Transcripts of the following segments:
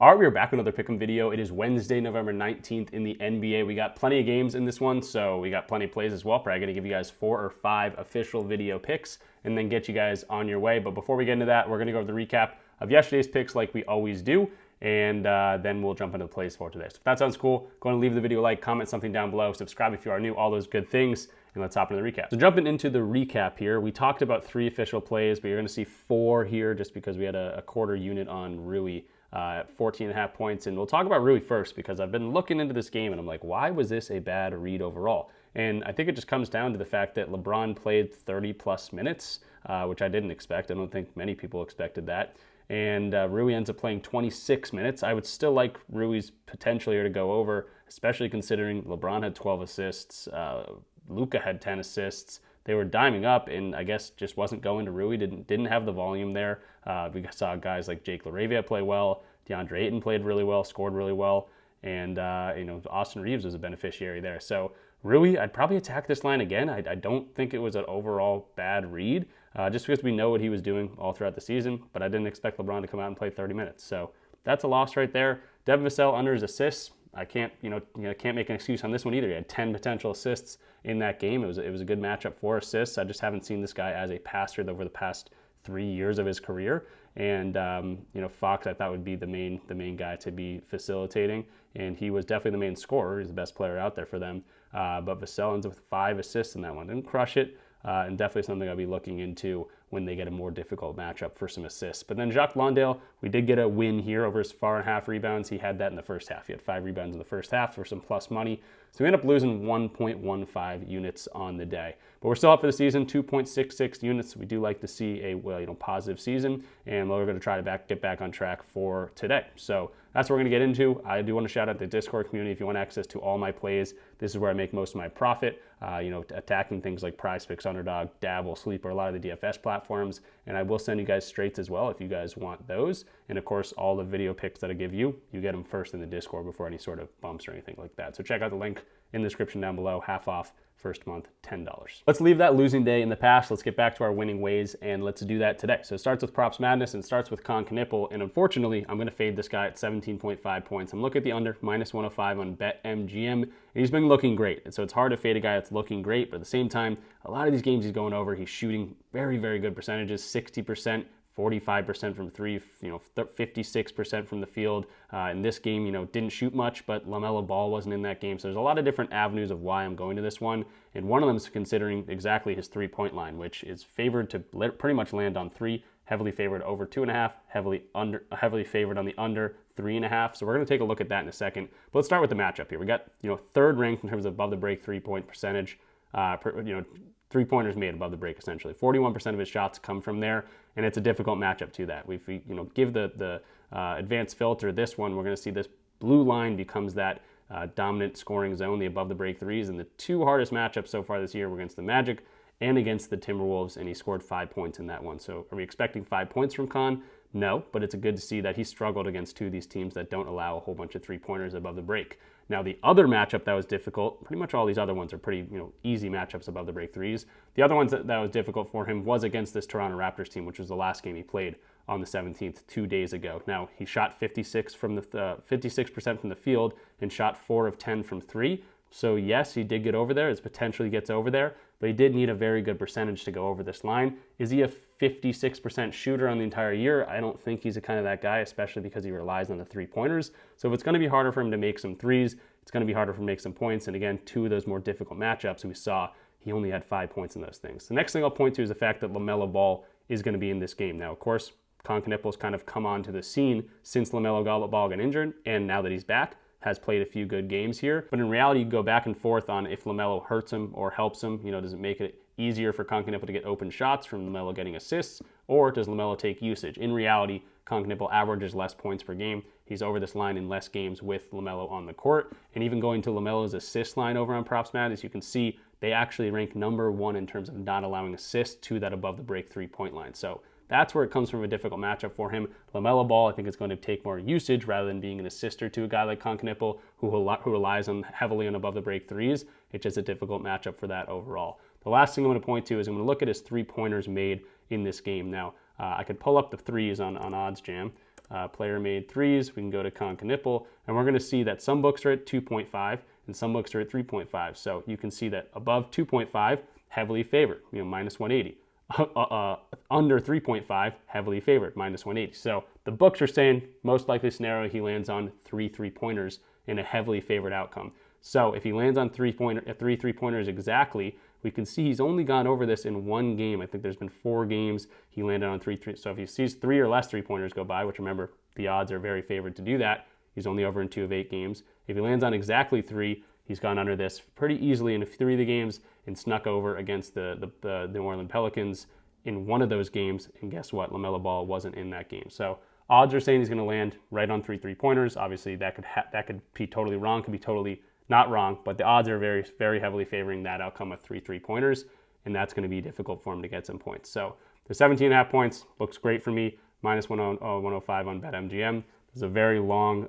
All right, we are back with another pick'em video. It is Wednesday, November 19th in the NBA. We got plenty of games in this one, so we got plenty of plays as well. Probably gonna give you guys 4 or 5 official video picks and then get you guys on your way. But before we get into that, we're gonna go over the recap of yesterday's picks like we always do, and then we'll jump into the plays for today. So if that sounds cool, go ahead and leave the video a like, comment something down below, subscribe if you are new, all those good things, and let's hop into the recap. So jumping into the recap here, we talked about 3 official plays, but you're gonna see 4 here just because we had a quarter unit on Rui. 14.5 points, and we'll talk about Rui first because I've been looking into this game and I'm like, why was this a bad read overall? And I think it just comes down to the fact that LeBron played 30 plus minutes, which I didn't expect. I don't think many people expected that. And Rui ends up playing 26 minutes. I would still like Rui's potential here to go over, especially considering LeBron had 12 assists, Luka had 10 assists. They were diming up, and I guess just wasn't going to Rui. Didn't have the volume there. We saw guys like Jake LaRavia play well. DeAndre Ayton played really well, scored really well, and Austin Reeves was a beneficiary there. So Rui, I'd probably attack this line again. I don't think it was an overall bad read, just because we know what he was doing all throughout the season. But I didn't expect LeBron to come out and play 30 minutes. So that's a loss right there. Devin Vassell under his assists. I can't make an excuse on this one either. He had 10 potential assists in that game. It was a good matchup for assists. I just haven't seen this guy as a passer over the past 3 years of his career. And Fox, I thought would be the main guy to be facilitating, and he was definitely the main scorer. He's the best player out there for them. But Vassell ends up with 5 assists in that one. Didn't crush it, and definitely something I'll be looking into when they get a more difficult matchup for some assists. But then Jacques Blondale, we did get a win here over his 4.5 rebounds. He had that in the first half. He had 5 rebounds in the first half for some plus money. So we end up losing 1.15 units on the day. But we're still up for the season, 2.66 units. We do like to see a positive season, and we're going to try to get back on track for today. So that's what we're going to get into. I do want to shout out the Discord community. If you want access to all my plays, this is where I make most of my profit. Attacking things like PrizePicks, Underdog, Dabble, Sleeper, a lot of the DFS platforms. And I will send you guys straights as well if you guys want those. And of course, all the video picks that I give you, you get them first in the Discord before any sort of bumps or anything like that. So check out the link in the description down below, half off. First month, $10. Let's leave that losing day in the past. Let's get back to our winning ways, and let's do that today. So it starts with Props Madness and starts with Kon Knueppel, and unfortunately, I'm going to fade this guy at 17.5 points. I'm looking at the under, minus 105 on BetMGM, and he's been looking great. And so it's hard to fade a guy that's looking great, but at the same time, a lot of these games he's going over, he's shooting very, very good percentages, 60%. 45% from 3, 56% from the field. In this game, didn't shoot much, but LaMelo Ball wasn't in that game. So there's a lot of different avenues of why I'm going to this one. And one of them is considering exactly his 3-point line, which is favored to pretty much land on 3, heavily favored over 2.5, heavily favored on the under 3.5. So we're going to take a look at that in a second. But let's start with the matchup here. We got, 3rd ranked in terms of above the break 3-point percentage. 3-pointers made above the break, essentially. 41% of his shots come from there, and it's a difficult matchup to that. If we give the advanced filter this one, we're going to see this blue line becomes that dominant scoring zone, the above the break 3s, and the 2 hardest matchups so far this year were against the Magic and against the Timberwolves, and he scored 5 points in that one. So are we expecting 5 points from Kon? No, but it's good to see that he struggled against 2 of these teams that don't allow a whole bunch of 3-pointers above the break. Now, the other matchup that was difficult, pretty much all these other ones are pretty easy matchups above the break 3s. The other ones that was difficult for him was against this Toronto Raptors team, which was the last game he played on the 17th, 2 days ago. Now, he shot 56% from the field and shot 4 of 10 from 3. So yes, he did get over there. His potential he gets over there, but he did need a very good percentage to go over this line. Is he a 56% shooter on the entire year? I don't think he's that guy, especially because he relies on the 3-pointers. So if it's going to be harder for him to make some 3s, it's going to be harder for him to make some points. And again, 2 of those more difficult matchups we saw, he only had 5 points in those things. The next thing I'll point to is the fact that LaMelo Ball is going to be in this game. Now, of course, Kon Knueppel's kind of come onto the scene since LaMelo Ball got injured, and now that he's back, has played a few good games here. But in reality, you go back and forth on if LaMelo hurts him or helps him. Does it make it easier for Kon Knueppel to get open shots from LaMelo getting assists, or does LaMelo take usage? In reality, Kon Knueppel averages less points per game. He's over this line in less games with LaMelo on the court. And even going to LaMelo's assist line over on Props Madness, you can see they actually rank number 1 in terms of not allowing assists to that above the break 3-point line. So that's where it comes from, a difficult matchup for him. LaMelo Ball, I think, is going to take more usage rather than being an assister to a guy like Kon Knueppel, who relies heavily on above the break 3s. It's just a difficult matchup for that overall. The last thing I'm going to point to is I'm going to look at his 3-pointers made in this game. Now, I could pull up the 3s on OddsJam. player-made threes. We can go to Kon Knueppel, and we're going to see that some books are at 2.5 and some books are at 3.5. So you can see that above 2.5, heavily favored, minus 180. Under 3.5, heavily favored, minus 180. So the books are saying most likely scenario he lands on 3 3-pointers in a heavily favored outcome. So if he lands on 3 3-pointers exactly, we can see he's only gone over this in one game. I think there's been 4 games he landed on 3. So if he sees 3 or less 3-pointers go by, which remember the odds are very favored to do that, he's only over in 2 of 8 games. If he lands on exactly 3, he's gone under this pretty easily in 3 of the games and snuck over against the New Orleans Pelicans in one of those games. And guess what? LaMelo Ball wasn't in that game. So odds are saying he's going to land right on 3 3-pointers. Obviously, that could be totally wrong, could be totally not wrong, but the odds are very, very heavily favoring that outcome of 3 3-pointers, and that's going to be difficult for him to get some points. So the 17.5 points looks great for me, minus 105 on BetMGM. There's a very long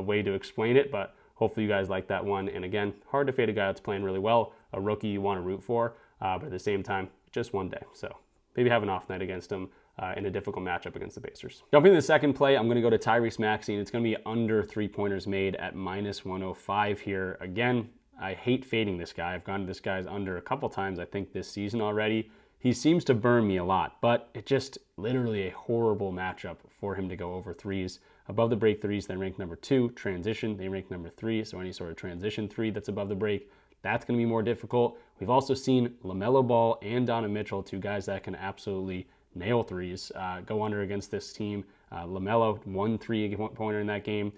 way to explain it, but hopefully you guys like that one. And again, hard to fade a guy that's playing really well, a rookie you want to root for, but at the same time, just one day. So maybe have an off night against him in a difficult matchup against the Pacers. Jumping to the second play, I'm going to go to Tyrese Maxey, and it's going to be under 3-pointers made at minus 105 here. Again, I hate fading this guy. I've gone to this guy's under a couple times, I think, this season already. He seems to burn me a lot, but it's just literally a horrible matchup for him to go over threes. Above the break threes, they rank number 2. Transition, they rank number 3. So any sort of transition 3 that's above the break, that's going to be more difficult. We've also seen LaMelo Ball and Donovan Mitchell, 2 guys that can absolutely nail threes, go under against this team. LaMelo, 1 3-pointer in that game.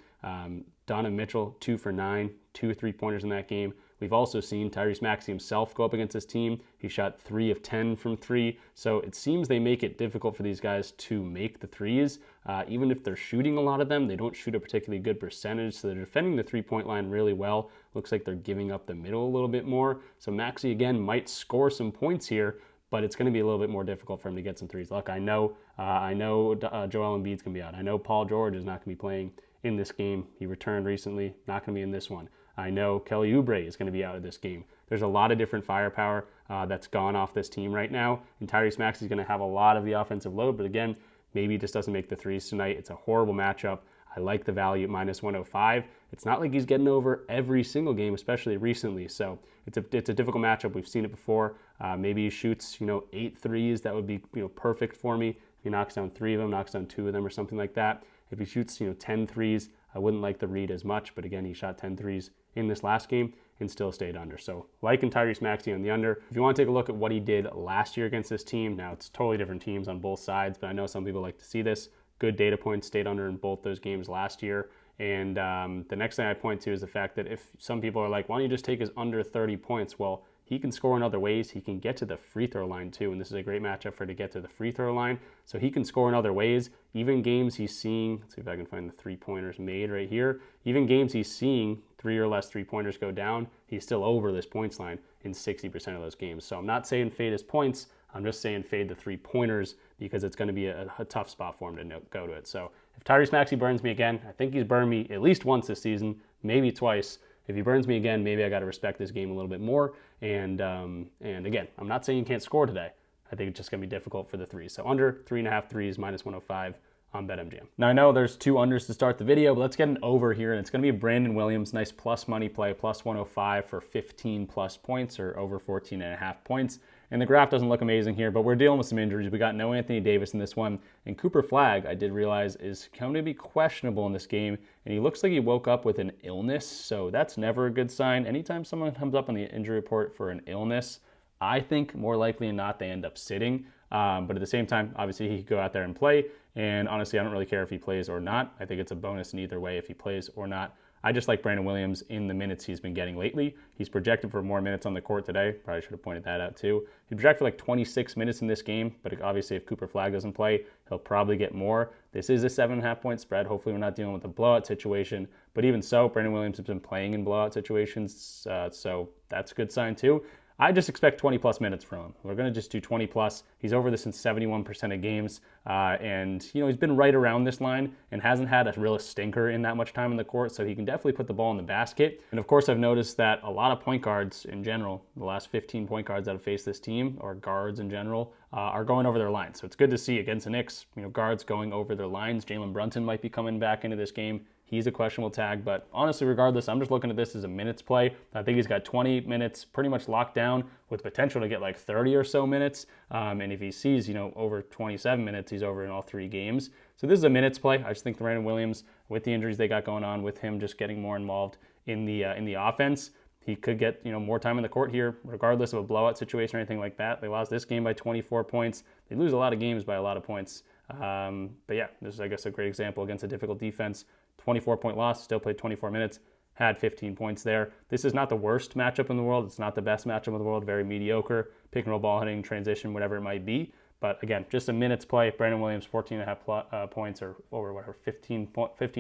Donovan Mitchell, 2 for 9, 2 3-pointers in that game. We've also seen Tyrese Maxey himself go up against this team. He shot 3 of 10 from 3. So it seems they make it difficult for these guys to make the threes. Even if they're shooting a lot of them, they don't shoot a particularly good percentage. So they're defending the 3-point line really well. Looks like they're giving up the middle a little bit more. So Maxey, again, might score some points here, but it's going to be a little bit more difficult for him to get some threes. Look, I know Joel Embiid's going to be out. I know Paul George is not going to be playing in this game. He returned recently, not going to be in this one. I know Kelly Oubre is going to be out of this game. There's a lot of different firepower that's gone off this team right now, and Tyrese Maxey is going to have a lot of the offensive load, but again, maybe he just doesn't make the threes tonight. It's a horrible matchup. I like the value at minus 105. It's not like he's getting over every single game, especially recently. So it's a difficult matchup. We've seen it before. Maybe he shoots 8 threes. That would be perfect for me. If he knocks down 3 of them, knocks down 2 of them, or something like that. If he shoots 10 threes, I wouldn't like the read as much. But again, he shot 10 threes in this last game and still stayed under. So liking Tyrese Maxey on the under. If you want to take a look at what he did last year against this team, now it's totally different teams on both sides, but I know some people like to see this. Good data points, stayed under in both those games last year. And the next thing I point to is the fact that if some people are like, why don't you just take his under 30 points? Well, he can score in other ways. He can get to the free throw line too, and this is a great matchup for him to get to the free throw line. So he can score in other ways. Even games he's seeing, let's see if I can find the 3-pointers made right here. Even games he's seeing 3 or less 3-pointers go down, he's still over this points line in 60% of those games. So I'm not saying fade his points. I'm just saying fade the 3-pointers because it's going to be a tough spot for him to go to it. So if Tyrese Maxey burns me again, I think he's burned me at least once this season, maybe twice. If he burns me again, maybe I got to respect this game a little bit more. And again, I'm not saying you can't score today. I think it's just going to be difficult for the threes. So under 3.5 threes, minus 105 on BetMGM. Now I know there's 2 unders to start the video, but let's get an over here. And it's going to be Brandon Williams, nice plus money play, plus 105 for 15 plus points or over 14.5 points. And the graph doesn't look amazing here, but we're dealing with some injuries. We got no Anthony Davis in this one. And Cooper Flagg, I did realize, is going to be questionable in this game. And he looks like he woke up with an illness, so that's never a good sign. Anytime someone comes up on the injury report for an illness, I think more likely than not they end up sitting. But at the same time, obviously he could go out there and play. And honestly, I don't really care if he plays or not. I think it's a bonus in either way if he plays or not. I just like Brandon Williams in the minutes he's been getting lately. He's projected for more minutes on the court today. Probably should have pointed that out too. He's projected for like 26 minutes in this game, but obviously if Cooper Flagg doesn't play, he'll probably get more. This is a 7.5-point spread. Hopefully we're not dealing with a blowout situation, but even so, Brandon Williams has been playing in blowout situations, so that's a good sign too. I just expect 20 plus minutes from him. We're going to just do 20 plus. He's over this in 71% of games. And, he's been right around this line and hasn't had a real stinker in that much time in the court. So he can definitely put the ball in the basket. And of course, I've noticed that a lot of point guards in general, the last 15 point guards that have faced this team, or guards in general, are going over their lines. So it's good to see against the Knicks, guards going over their lines. Jalen Brunson might be coming back into this game. He's a questionable tag, but honestly, regardless, I'm just looking at this as a minutes play. I think he's got 20 minutes pretty much locked down with potential to get like 30 or so minutes. And if he sees, over 27 minutes, he's over in all 3 games. So this is a minutes play. I just think Brandon Williams, with the injuries they got going on, with him just getting more involved in the offense, he could get more time in the court here, regardless of a blowout situation or anything like that. They lost this game by 24 points. They lose a lot of games by a lot of points. But yeah, this is, I guess, a great example against a difficult defense. 24-point loss, still played 24 minutes, had 15 points there. This is not the worst matchup in the world. It's not the best matchup in the world. Very mediocre. Pick and roll ball hitting, transition, whatever it might be. But again, just a minutes play. Brandon Williams, 14.5 points or over whatever, 15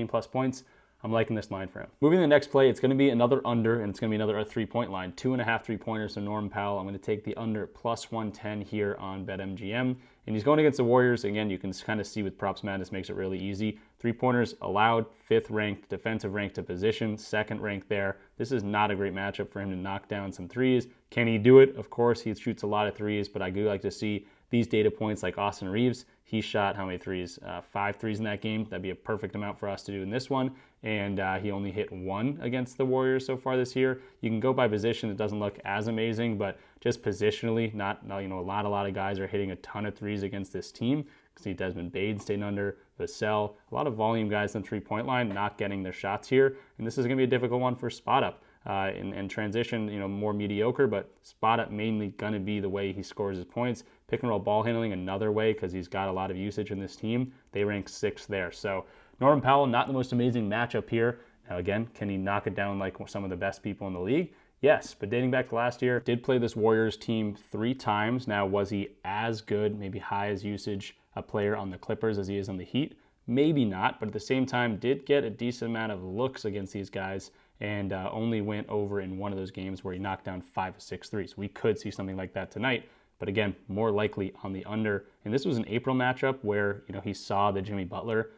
plus points. I'm liking this line for him. Moving to the next play, it's going to be another under, and it's going to be another 3-point line. 2.5 3-pointers to Norman Powell. I'm going to take the under plus 110 here on BetMGM. And he's going against the Warriors. Again, you can kind of see with Props Madness makes it really easy. 3-pointers allowed, 5th ranked, defensive ranked to position, 2nd ranked there. This is not a great matchup for him to knock down some threes. Can he do it? Of course, he shoots a lot of threes, but I do like to see these data points like Austin Reeves. He shot how many threes? 5 threes in that game. That'd be a perfect amount for us to do in this one. And he only hit 1 against the Warriors so far this year. You can go by position. It doesn't look as amazing, but just positionally, not a lot of guys are hitting a ton of threes against this team. See Desmond Bade staying under, Vassell, a lot of volume guys on the 3-point line not getting their shots here. And this is going to be a difficult one for spot up. In transition, more mediocre, but spot up mainly going to be the way he scores his points. Pick and roll ball handling another way because he's got a lot of usage in this team. They rank 6th there. So Norman Powell, not the most amazing matchup here. Now again, can he knock it down like some of the best people in the league? Yes, but dating back to last year, did play this Warriors team 3 times. Now, was he as good, maybe high as usage, a player on the Clippers as he is on the Heat? Maybe not, but at the same time, did get a decent amount of looks against these guys and only went over in one of those games where he knocked down 5 of 6 threes. We could see something like that tonight, but again, more likely on the under. And this was an April matchup where he saw the Jimmy Butler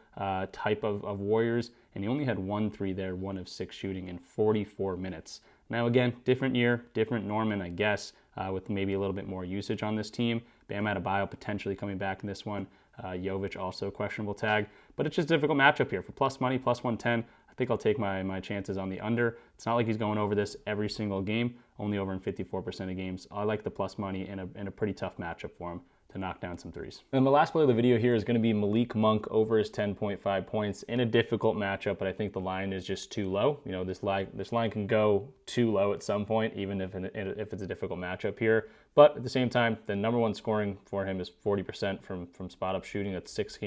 type of Warriors, and he only had 1 3 there, 1 of 6 shooting in 44 minutes. Now again, different year, different Norman, I guess, with maybe a little bit more usage on this team. Bam Adebayo potentially coming back in this one. Jovic also questionable tag, but it's just a difficult matchup here. For plus money, plus 110, I think I'll take my chances on the under. It's not like he's going over this every single game, only over in 54% of games. I like the plus money in a pretty tough matchup for him to knock down some threes. And the last play of the video here is going to be Malik Monk over his 10.5 points in a difficult matchup, but I think the line is just too low. This line can go too low at some point, even if it's a difficult matchup here. But at the same time, the number 1 scoring for him is 40% from spot up shooting. That's 6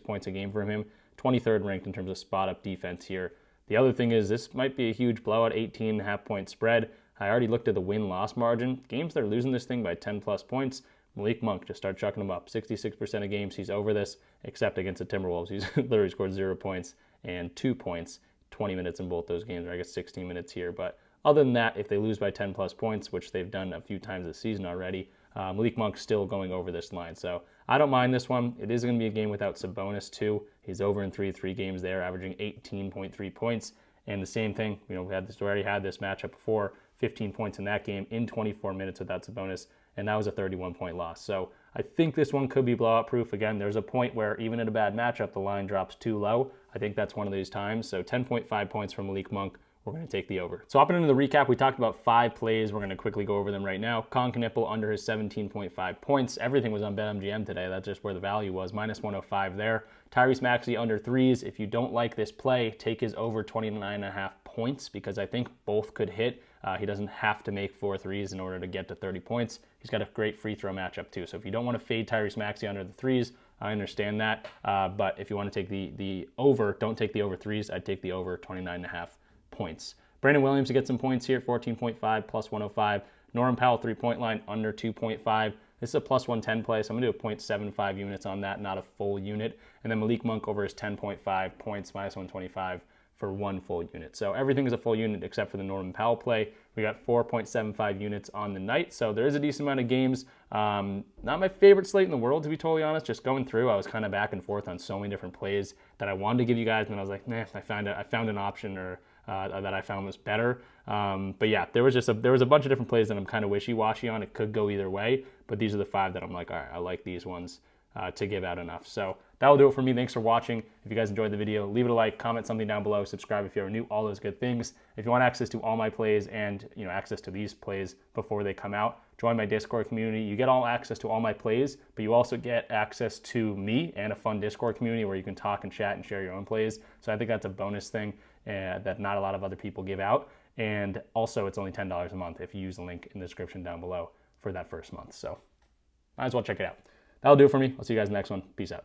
points a game for him. 23rd ranked in terms of spot up defense here. The other thing is this might be a huge blowout, 18.5 point spread. I already looked at the win-loss margin. Games that are losing this thing by 10 plus points, Malik Monk, just start chucking him up. 66% of games he's over this, except against the Timberwolves. He's literally scored 0 points and 2 points, 20 minutes in both those games, or I guess 16 minutes here. But other than that, if they lose by 10 plus points, which they've done a few times this season already, Malik Monk's still going over this line. So I don't mind this one. It is going to be a game without Sabonis too. He's over in 3 games there, averaging 18.3 points. And the same thing, we already had this matchup before, 15 points in that game in 24 minutes without Sabonis, and that was a 31-point loss. So I think this one could be blowout proof. Again, there's a point where even in a bad matchup, the line drops too low. I think that's one of these times. So 10.5 points from Malik Monk. We're going to take the over. So hopping into the recap, we talked about 5 plays. We're going to quickly go over them right now. Kon Knueppel under his 17.5 points. Everything was on BetMGM today. That's just where the value was. Minus 105 there. Tyrese Maxey under 3s. If you don't like this play, take his over 29.5 points because I think both could hit. He doesn't have to make 4 threes in order to get to 30 points. He's got a great free throw matchup too. So if you don't want to fade Tyrese Maxey under the 3s, I understand that. But if you want to take the over, don't take the over 3s. I'd take the over 29.5 points. Brandon Williams to get some points here, 14.5 plus 105. Norman Powell 3-point line under 2.5. This is a plus 110 play, so I'm going to do a 0.75 units on that, not a full unit. And then Malik Monk over his 10.5 points, minus 125 for 1 full unit. So everything is a full unit except for the Norman Powell play. We got 4.75 units on the night, so there is a decent amount of games. Not my favorite slate in the world, to be totally honest. Just going through, I was kind of back and forth on so many different plays that I wanted to give you guys, and I was like, nah, I found an option or that I found was better. But yeah, there was a bunch of different plays that I'm kind of wishy-washy on. It could go either way, but these are the 5 that I'm like, all right, I like these ones to give out enough. So that'll do it for me. Thanks for watching. If you guys enjoyed the video, leave it a like, comment something down below, subscribe if you're new, all those good things. If you want access to all my plays and access to these plays before they come out, join my Discord community. You get all access to all my plays, but you also get access to me and a fun Discord community where you can talk and chat and share your own plays. So I think that's a bonus thing that not a lot of other people give out. And also, it's only $10 a month if you use the link in the description down below for that first month. So might as well check it out. That'll do it for me. I'll see you guys in the next one. Peace out.